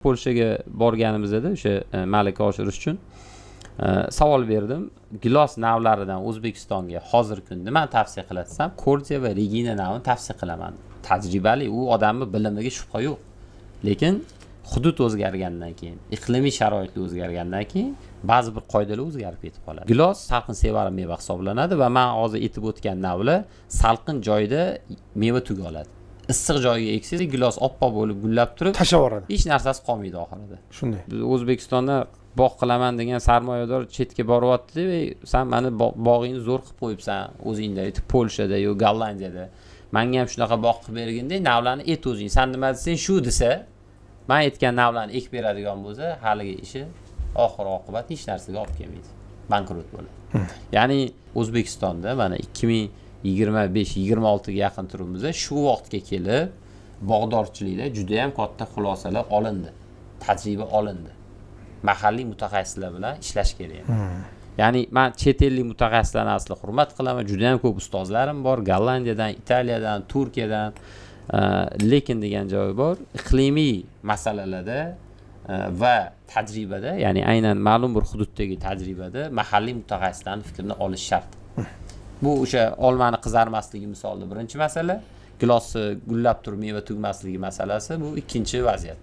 Polshaga borganimizda o'sha malaka oshirish uchun savol berdim. Gilos navlaridan O'zbekistonga hozirgi kunda men tavsiya qilatsam, Kordiya va Regina navini tavsiya qilaman. Tajribali, u odamning bilimiga shubha yo'q. Lekin hudud o'zgargandan keyin, iqlimiy sharoitlar o'zgargandan keyin ba'zi bir qoidalar o'zgarib ketib qoladi. Gilos salqin sevara meva hisoblanadi va men hozir aytib o'tgan navlar salqin joyda meva tuga oladi. Issiq joyga eksangiz, gilos oppoq bo'lib gullab turib, tashlab yuboradi. Hech narsasi qolmaydi oxirida. Shunday. Biz O'zbekistonda bog' qilaman degan sarmoyador chetga boryapti va sen meni bog'ingni zo'r qilib qo'yibsan o'zingda, aytib Polshada yoki Gollandiyada. Menga ham shunaqa bog' qilib berganda, navlarni et o'zing. Sen nima desang shu desa, men aytgan navlarni ekib beradigan bo'lsa, haligi ishi oxir oqibat hech narsaga olib kelmaydi. Bankrot bo'ladi. Ya'ni O'zbekistonda mana 2025-26 ga yaqin turibmiz. Shu vaqtga kelib bog'dorchilikda juda ham katta xulosalar olindi. Tajriba olindi. Mahalliy mutaxassislar bilan ishlash kerak. Ya'ni men chet ellik mutaxassislarni asli hurmat qilaman. Juda ham ko'p ustozlarim bor, Gollandiyadan, Italiyadan, Turkiyadan. Lekin degan joyi bor, iqlimiy masalalarda va tajribada, ya'ni aynan ma'lum bir hududdagi tajribada mahalliy mutaxassislarning fikrini olish shart. Bu o'sha olmani qizarmasligi misolida birinchi masala, gilosni gullab turib meva tugmasligi masalasi, bu ikkinchi vaziyat.